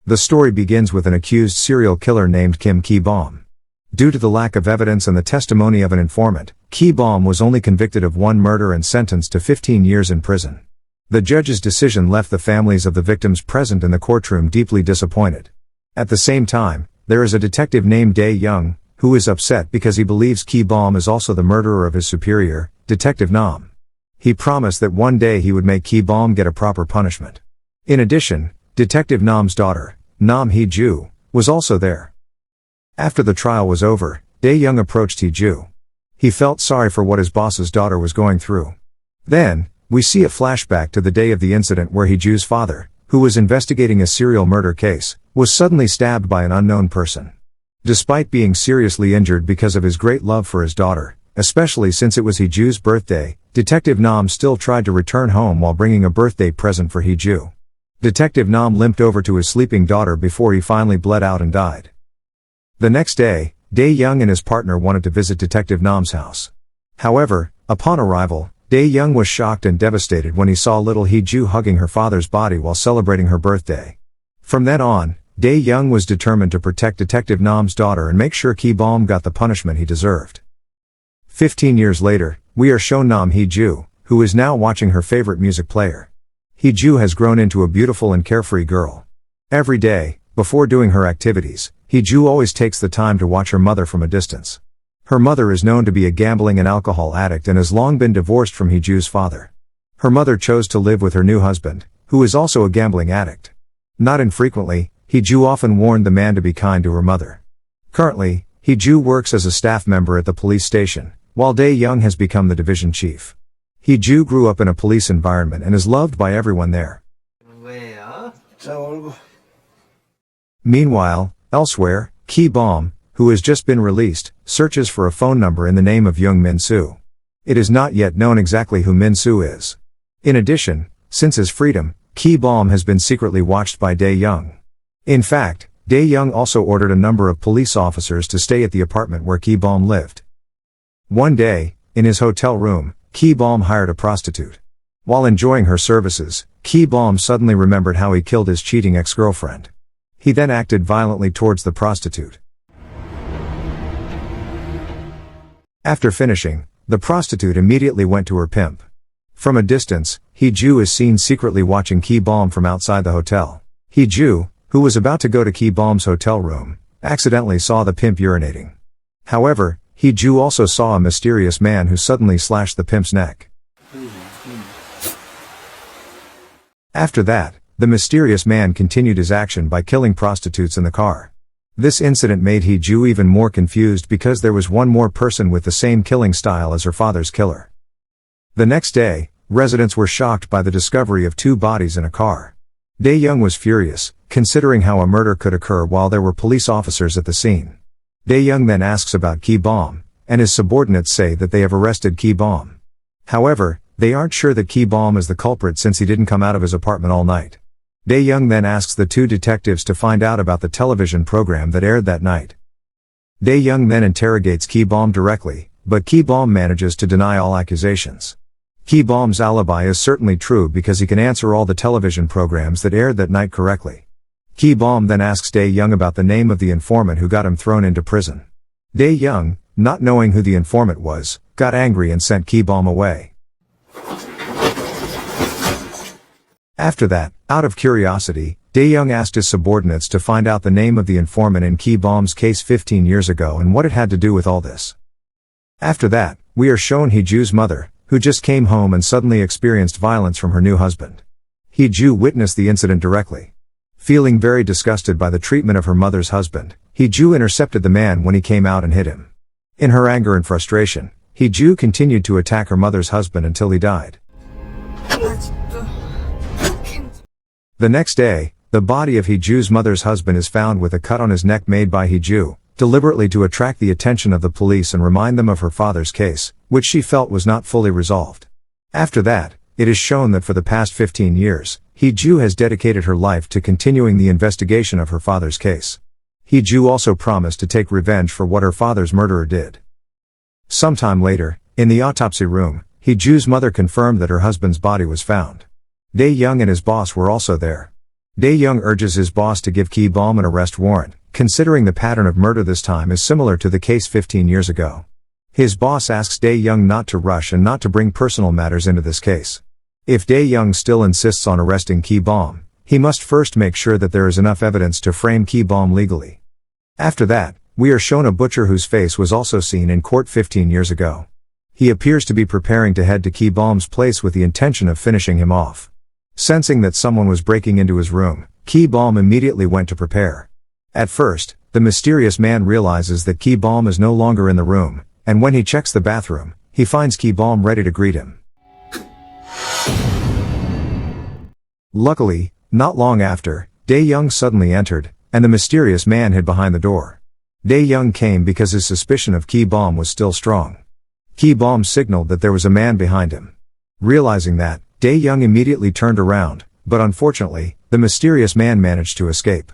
The story begins with an accused serial killer named Kim Ki-bom. Due to the lack of evidence and the testimony of an informant, Ki-bom was only convicted of one murder and sentenced to 15 years in prison. The judge's decision left the families of the victims present in the courtroom deeply disappointed. At the same time, there is a detective named Dae-young, who is upset because he believes Ki-bom is also the murderer of his superior, Detective Nam. He promised that one day he would make Ki-bom get a proper punishment. In addition, Detective Nam's daughter, Nam Hee-ju, was also there. After the trial was over, Dae-young approached Hee-ju. He felt sorry for what his boss's daughter was going through. Then, we see a flashback to the day of the incident where Hee-ju's father, who was investigating a serial murder case, was suddenly stabbed by an unknown person. Despite being seriously injured because of his great love for his daughter, especially since it was Hee-ju's birthday, Detective Nam still tried to return home while bringing a birthday present for Hee-ju. Detective Nam limped over to his sleeping daughter before he finally bled out and died. The next day, Dae-young and his partner wanted to visit Detective Nam's house. However, upon arrival, Dae-young was shocked and devastated when he saw little Hee-ju hugging her father's body while celebrating her birthday. From then on, Dae-young was determined to protect Detective Nam's daughter and make sure Ki-bom got the punishment he deserved. 15 years later, we are shown Nam Hee-ju, who is now watching her favorite music player. Hee-ju has grown into a beautiful and carefree girl. Every day, before doing her activities, Hee-ju always takes the time to watch her mother from a distance. Her mother is known to be a gambling and alcohol addict and has long been divorced from Hee-ju's father. Her mother chose to live with her new husband, who is also a gambling addict. Not infrequently, Hee-ju often warned the man to be kind to her mother. Currently, Hee-ju works as a staff member at the police station, while Dae-young has become the division chief. Hee-ju grew up in a police environment and is loved by everyone there. Meanwhile, elsewhere, Ki-bom, who has just been released, searches for a phone number in the name of young Min-soo. It is not yet known exactly who Min-soo is. In addition, since his freedom, Ki-bom has been secretly watched by Dae-young. In fact, Dae-young also ordered a number of police officers to stay at the apartment where Ki-bom lived. One day, in his hotel room, Ki-bom hired a prostitute. While enjoying her services, Ki-bom suddenly remembered how he killed his cheating ex-girlfriend. He then acted violently towards the prostitute. After finishing, the prostitute immediately went to her pimp. From a distance, Hee-ju is seen secretly watching Ki-bom from outside the hotel. Hee-ju, who was about to go to Ki-bom's hotel room, accidentally saw the pimp urinating. However, Hee-ju also saw a mysterious man who suddenly slashed the pimp's neck. After that, the mysterious man continued his action by killing prostitutes in the car. This incident made Hee-ju even more confused because there was one more person with the same killing style as her father's killer. The next day, residents were shocked by the discovery of two bodies in a car. Dae-young was furious, considering how a murder could occur while there were police officers at the scene. Dae-young then asks about Ki-bom, and his subordinates say that they have arrested Ki-bom. However, they aren't sure that Ki-bom is the culprit since he didn't come out of his apartment all night. Dae-young then asks the two detectives to find out about the television program that aired that night. Dae-young then interrogates Ki-bom directly, but Ki-bom manages to deny all accusations. Ki-bom's alibi is certainly true because he can answer all the television programs that aired that night correctly. Ki-bom then asks Dae-young about the name of the informant who got him thrown into prison. Dae-young, not knowing who the informant was, got angry and sent Ki-bom away. After that, out of curiosity, Dae-young asked his subordinates to find out the name of the informant in Ki-bom's case 15 years ago and what it had to do with all this. After that, we are shown Hee-ju's mother, who just came home and suddenly experienced violence from her new husband. Hee-ju witnessed the incident directly. Feeling very disgusted by the treatment of her mother's husband, Hee-ju intercepted the man when he came out and hit him. In her anger and frustration, Hee-ju continued to attack her mother's husband until he died. The next day, the body of Hee-ju's mother's husband is found with a cut on his neck made by Hee-ju, deliberately to attract the attention of the police and remind them of her father's case, which she felt was not fully resolved. After that, it is shown that for the past 15 years, Hee-ju has dedicated her life to continuing the investigation of her father's case. Hee-ju also promised to take revenge for what her father's murderer did. Sometime later, in the autopsy room, Hee-ju's mother confirmed that her husband's body was found. Dae-young and his boss were also there. Dae-young urges his boss to give Ki-bom an arrest warrant, considering the pattern of murder this time is similar to the case 15 years ago. His boss asks Dae-young not to rush and not to bring personal matters into this case. If Dae-young still insists on arresting Ki-bom, he must first make sure that there is enough evidence to frame Ki-bom legally. After that, we are shown a butcher whose face was also seen in court 15 years ago. He appears to be preparing to head to Ki-bom's place with the intention of finishing him off. Sensing that someone was breaking into his room, Ki-bom immediately went to prepare. At first, the mysterious man realizes that Ki-bom is no longer in the room, and when he checks the bathroom, he finds Ki-bom ready to greet him. Luckily, not long after, Dae-young suddenly entered, and the mysterious man hid behind the door. Dae-young came because his suspicion of Ki-bom was still strong. Ki-bom signaled that there was a man behind him. Realizing that, Dae-young immediately turned around, but unfortunately, the mysterious man managed to escape.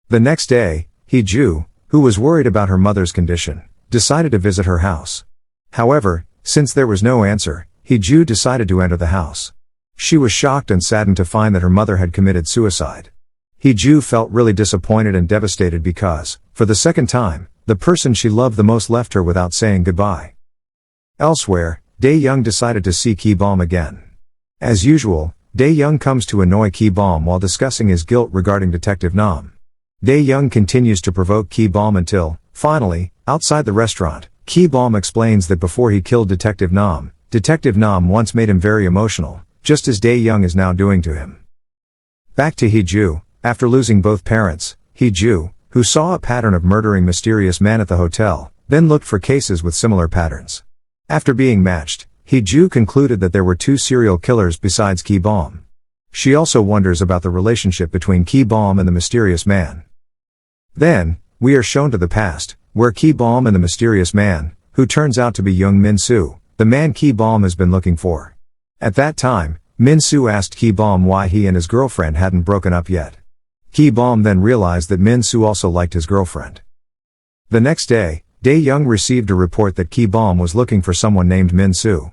The next day, Hee-ju, who was worried about her mother's condition, decided to visit her house. However, since there was no answer, Hee-ju decided to enter the house. She was shocked and saddened to find that her mother had committed suicide. Hee-ju felt really disappointed and devastated because, for the second time, the person she loved the most left her without saying goodbye. Elsewhere, Dae-young decided to see Ki-bom again. As usual, Dae-young comes to annoy Ki-bom while discussing his guilt regarding Detective Nam. Dae-young continues to provoke Ki-bom until, finally, outside the restaurant, Ki-bom explains that before he killed Detective Nam once made him very emotional, just as Dae-young is now doing to him. Back to Hee-ju. After losing both parents, Hee-ju, who saw a pattern of murdering mysterious men at the hotel, then looked for cases with similar patterns. After being matched, Hee-ju concluded that there were two serial killers besides Ki-bom. She also wonders about the relationship between Ki-bom and the mysterious man. Then, we are shown to the past, where Ki-bom and the mysterious man, who turns out to be young Min-soo, the man Ki-bom has been looking for. At that time, Min-soo asked Ki-bom why he and his girlfriend hadn't broken up yet. Ki-bom then realized that Min-soo also liked his girlfriend. The next day, Dae-young received a report that Ki-bom was looking for someone named Min-soo.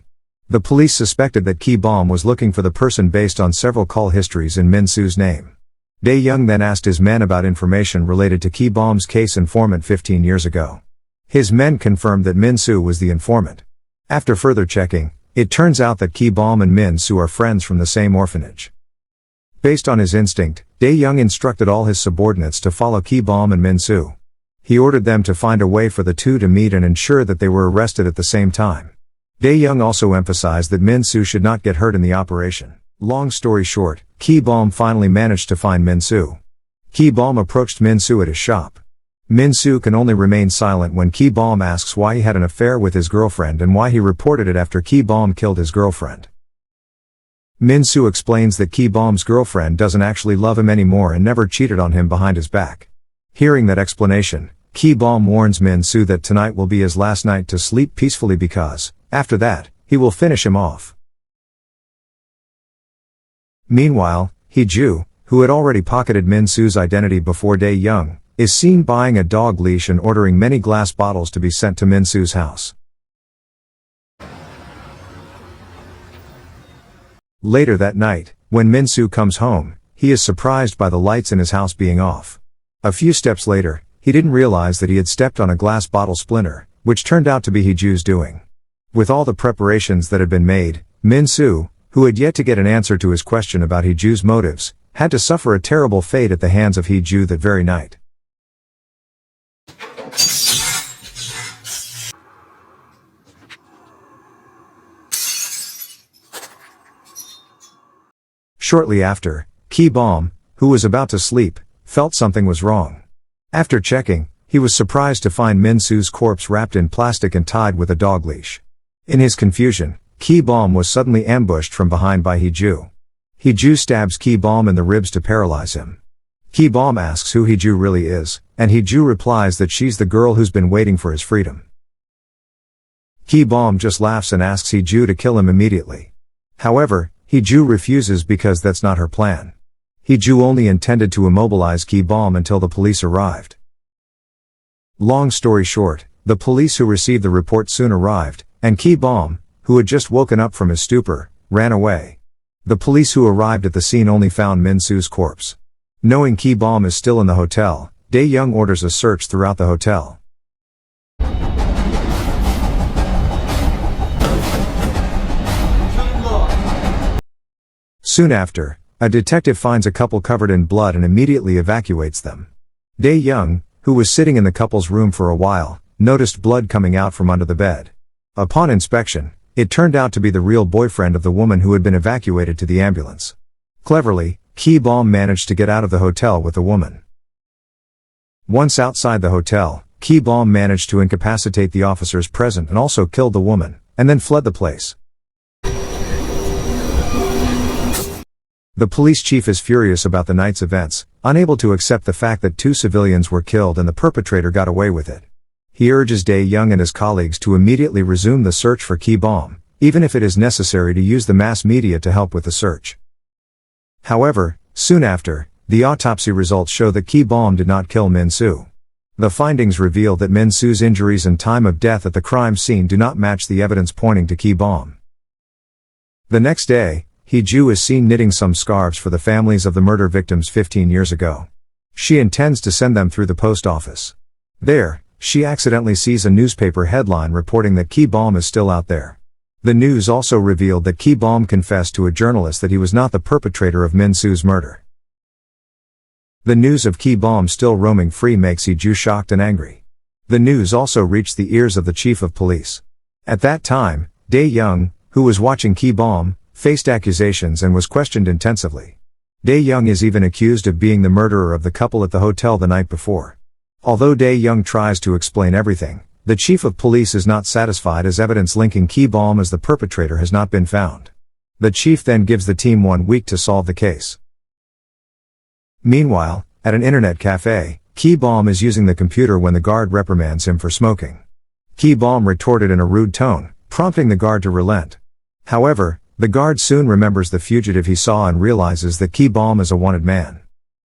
The police suspected that Ki-bom was looking for the person based on several call histories in Min-soo's name. Dae-young then asked his men about information related to Ki-bom's case informant 15 years ago. His men confirmed that Min-soo was the informant. After further checking, it turns out that Ki-bom and Min-soo are friends from the same orphanage. Based on his instinct, Dae-young instructed all his subordinates to follow Ki-bom and Min-soo. He ordered them to find a way for the two to meet and ensure that they were arrested at the same time. Dae-young also emphasized that Min-soo should not get hurt in the operation. Long story short, Ki-bom finally managed to find Min-soo. Ki-bom approached Min-soo at his shop. Min-soo can only remain silent when Ki-bom asks why he had an affair with his girlfriend and why he reported it after Ki-bom killed his girlfriend. Min-soo explains that Ki-bom's girlfriend doesn't actually love him anymore and never cheated on him behind his back. Hearing that explanation, Ki-bom warns Min-soo that tonight will be his last night to sleep peacefully because, after that, he will finish him off. Meanwhile, Hee-ju, who had already pocketed Min-soo's identity before Dae-young, is seen buying a dog leash and ordering many glass bottles to be sent to Min-soo's house. Later that night, when Min-soo comes home, he is surprised by the lights in his house being off. A few steps later, he didn't realize that he had stepped on a glass bottle splinter, which turned out to be Hee-ju's doing. With all the preparations that had been made, Min-soo, who had yet to get an answer to his question about Hee-ju's motives, had to suffer a terrible fate at the hands of Hee-ju that very night. Shortly after, Ki-bom, who was about to sleep, felt something was wrong. After checking, he was surprised to find Min-soo's corpse wrapped in plastic and tied with a dog leash. In his confusion, Ki-bom was suddenly ambushed from behind by Hee-ju. Hee-ju stabs Ki-bom in the ribs to paralyze him. Ki-bom asks who Hee-ju really is, and Hee-ju replies that she's the girl who's been waiting for his freedom. Ki-bom just laughs and asks Hee-ju to kill him immediately. However, Hee-ju refuses because that's not her plan. Hee-ju only intended to immobilize Ki-bom until the police arrived. Long story short, the police who received the report soon arrived, and Ki-bom, who had just woken up from his stupor, ran away. The police who arrived at the scene only found Min-soo's corpse. Knowing Hee-bom is still in the hotel, Dae-young orders a search throughout the hotel. Soon after, a detective finds a couple covered in blood and immediately evacuates them. Dae-young, who was sitting in the couple's room for a while, noticed blood coming out from under the bed. Upon inspection, it turned out to be the real boyfriend of the woman who had been evacuated to the ambulance. Cleverly, Hee-bom managed to get out of the hotel with the woman. Once outside the hotel, Hee-bom managed to incapacitate the officers present and also killed the woman, and then fled the place. The police chief is furious about the night's events, unable to accept the fact that 2 civilians were killed and the perpetrator got away with it. He urges Dae-young and his colleagues to immediately resume the search for Hee-bom, even if it is necessary to use the mass media to help with the search. However, soon after, the autopsy results show that Hee-bom did not kill Min-soo. The findings reveal that Min-soo's injuries and time of death at the crime scene do not match the evidence pointing to Hee-bom. The next day, Hee-ju is seen knitting some scarves for the families of the murder victims 15 years ago. She intends to send them through the post office. There, she accidentally sees a newspaper headline reporting that Hee-bom is still out there. The news also revealed that Hee-bom confessed to a journalist that he was not the perpetrator of Min-soo's murder. The news of Hee-bom still roaming free makes Hee-ju shocked and angry. The news also reached the ears of the chief of police. At that time, Dae-young, who was watching Hee-bom, faced accusations and was questioned intensively. Dae-young is even accused of being the murderer of the couple at the hotel the night before. Although Dae-young tries to explain everything, the chief of police is not satisfied as evidence linking Hee-bom as the perpetrator has not been found. The chief then gives the team 1 week to solve the case. Meanwhile, at an internet cafe, Hee-bom is using the computer when the guard reprimands him for smoking. Hee-bom retorted in a rude tone, prompting the guard to relent. However, the guard soon remembers the fugitive he saw and realizes that Hee-bom is a wanted man.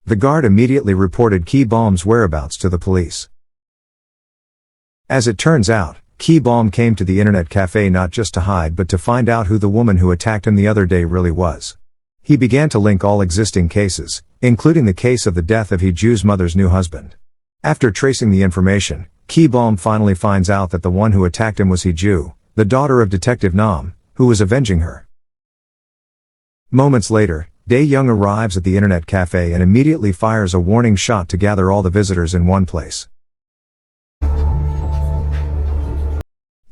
The guard immediately reported Hee-bom's whereabouts to the police. As it turns out, Hee-bom came to the internet cafe not just to hide but to find out who the woman who attacked him the other day really was. He began to link all existing cases, including the case of the death of Hee-ju's mother's new husband. After tracing the information, Hee-bom finally finds out that the one who attacked him was Hee-ju, the daughter of Detective Nam, who was avenging her. Moments later, Dae-young arrives at the internet cafe and immediately fires a warning shot to gather all the visitors in one place.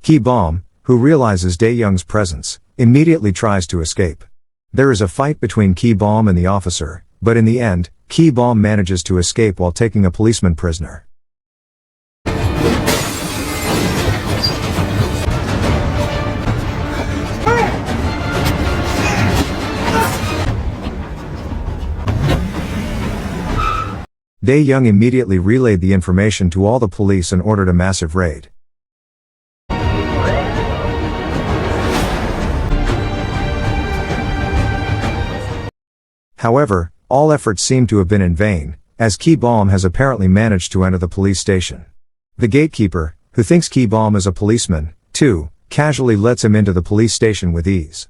Hee-bom, who realizes Dae-young's presence, immediately tries to escape. There is a fight between Hee-bom and the officer, but in the end, Hee-bom manages to escape while taking a policeman prisoner. Dae-young immediately relayed the information to all the police and ordered a massive raid. However, all efforts seem to have been in vain, as Hee-bom has apparently managed to enter the police station. The gatekeeper, who thinks Hee-bom is a policeman, too, casually lets him into the police station with ease.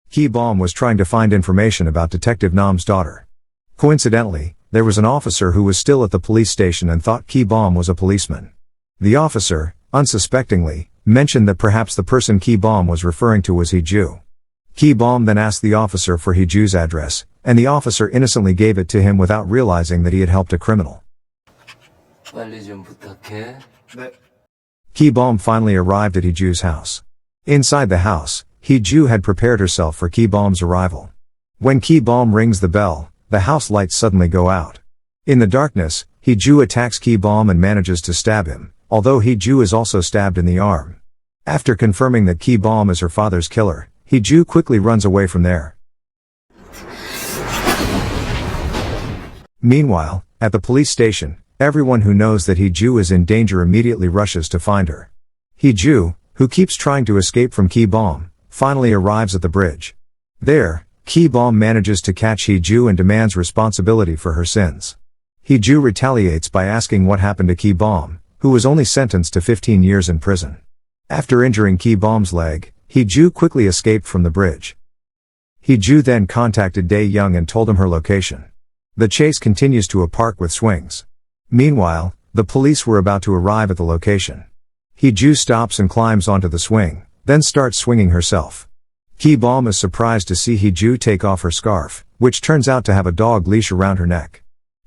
Hee-bom was trying to find information about Detective Nam's daughter. Coincidentally, there was an officer who was still at the police station and thought Hee-bom was a policeman. The officer, unsuspectingly, mentioned that perhaps the person Hee-bom was referring to was Hee-ju. Hee-bom then asked the officer for Hee-ju's address, and the officer innocently gave it to him without realizing that he had helped a criminal. Hee-bom finally arrived at Hee-ju's house. Inside the house, Hee-ju had prepared herself for Hee-bom's arrival. When Hee-bom rings the bell, the house lights suddenly go out. In the darkness, Hee-ju attacks Hee-bom and manages to stab him, although Hee-ju is also stabbed in the arm. After confirming that Hee-bom is her father's killer, Hee-ju quickly runs away from there. Meanwhile, at the police station, everyone who knows that Hee-ju is in danger immediately rushes to find her. Hee-ju, who keeps trying to escape from Hee-bom, finally arrives at the bridge. There, Hee-bom manages to catch Hee-ju and demands responsibility for her sins. Hee-ju retaliates by asking what happened to Hee-bom, who was only sentenced to 15 years in prison. After injuring Hee-bom's leg, Hee-ju quickly escaped from the bridge. Hee-ju then contacted Dae-young and told him her location. The chase continues to a park with swings. Meanwhile, the police were about to arrive at the location. Hee-ju stops and climbs onto the swing, then starts swinging herself. Ki-bom is surprised to see Hee-ju take off her scarf, which turns out to have a dog leash around her neck.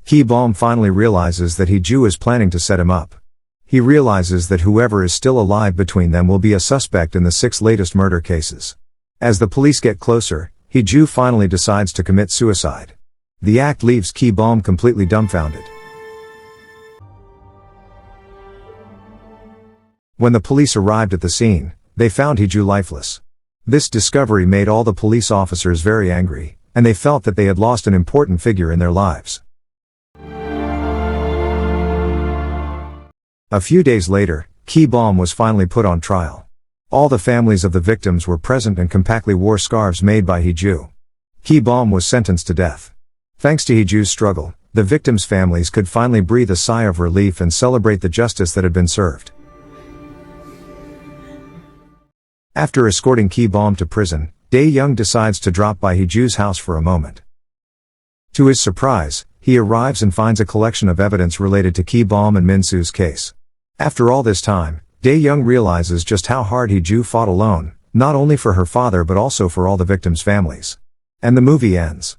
Ki-bom finally realizes that Hee-ju is planning to set him up. He realizes that whoever is still alive between them will be a suspect in the 6 latest murder cases. As the police get closer, Hee-ju finally decides to commit suicide. The act leaves Ki-bom completely dumbfounded. When the police arrived at the scene, they found Hee-ju lifeless. This discovery made all the police officers very angry, and they felt that they had lost an important figure in their lives. A few days later, Ki-bom was finally put on trial. All the families of the victims were present and compactly wore scarves made by Hee-ju. Ki-bom was sentenced to death. Thanks to Hee-ju's struggle, the victims' families could finally breathe a sigh of relief and celebrate the justice that had been served. After escorting Ki-bom to prison, Dae-young decides to drop by Hee-ju's house for a moment. To his surprise, he arrives and finds a collection of evidence related to Ki-bom and Min-soo's case. After all this time, Dae-young realizes just how hard Hee-ju fought alone, not only for her father but also for all the victims' families. And the movie ends.